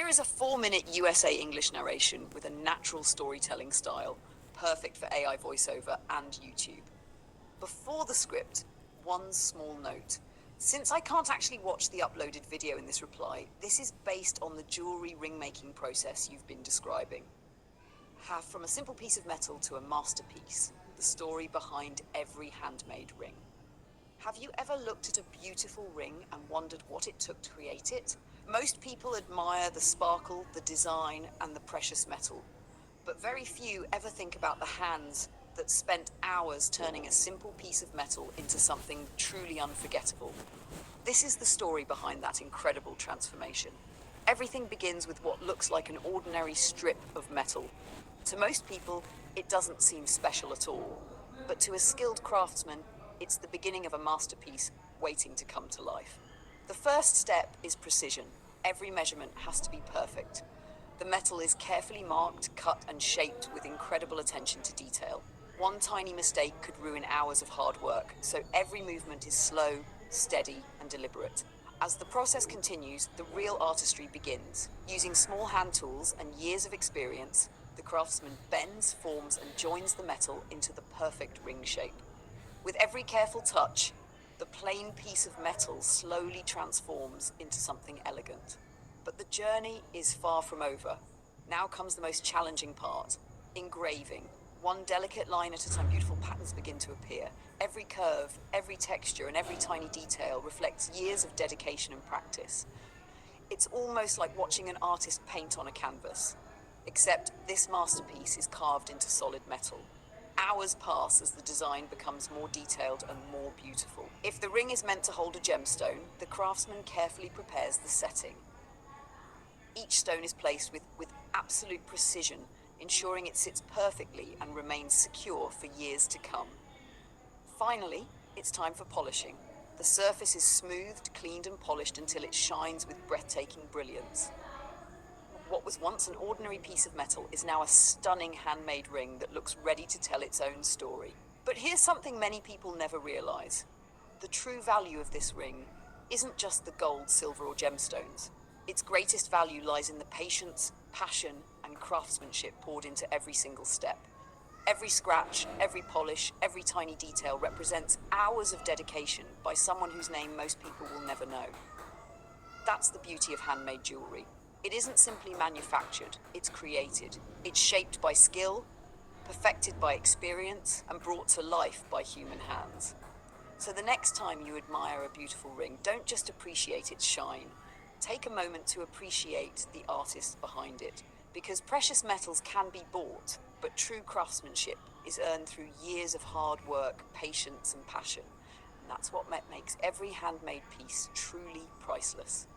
Here is a 4-minute USA English narration with a natural storytelling style, perfect for AI voiceover and YouTube. Before the script, one small note. Since I can't actually watch the uploaded video in this reply, this is based on the jewelry ring making process you've been describing. Have from a simple piece of metal to a masterpiece, the story behind every handmade ring. Have you ever looked at a beautiful ring and wondered what it took to create it? Most people admire the sparkle, the design, and the precious metal, but very few ever think about the hands that spent hours turning a simple piece of metal into something truly unforgettable. This is the story behind that incredible transformation. Everything begins with what looks like an ordinary strip of metal. To most people, it doesn't seem special at all, but to a skilled craftsman, it's the beginning of a masterpiece waiting to come to life. The first step is precision. Every measurement has to be perfect. The metal is carefully marked, cut, and shaped with incredible attention to detail. One tiny mistake could ruin hours of hard work, so every movement is slow, steady, and deliberate. As the process continues, the real artistry begins. Using small hand tools and years of experience, the craftsman bends, forms, and joins the metal into the perfect ring shape. With every careful touch, the plain piece of metal slowly transforms into something elegant. But the journey is far from over. Now comes the most challenging part, engraving. One delicate line at a time, beautiful patterns begin to appear. Every curve, every texture, and every tiny detail reflects years of dedication and practice. It's almost like watching an artist paint on a canvas, except this masterpiece is carved into solid metal. Hours pass as the design becomes more detailed and more beautiful. If the ring is meant to hold a gemstone, the craftsman carefully prepares the setting. Each stone is placed with absolute precision, ensuring it sits perfectly and remains secure for years to come. Finally, it's time for polishing. The surface is smoothed, cleaned, and polished until it shines with breathtaking brilliance. What was once an ordinary piece of metal is now a stunning handmade ring that looks ready to tell its own story. But here's something many people never realize. The true value of this ring isn't just the gold, silver, or gemstones. Its greatest value lies in the patience, passion, and craftsmanship poured into every single step. Every scratch, every polish, every tiny detail represents hours of dedication by someone whose name most people will never know. That's the beauty of handmade jewelry. It isn't simply manufactured, it's created. It's shaped by skill, perfected by experience, and brought to life by human hands. So the next time you admire a beautiful ring, don't just appreciate its shine. Take a moment to appreciate the artist behind it. Because precious metals can be bought, but true craftsmanship is earned through years of hard work, patience, and passion. And that's what makes every handmade piece truly priceless.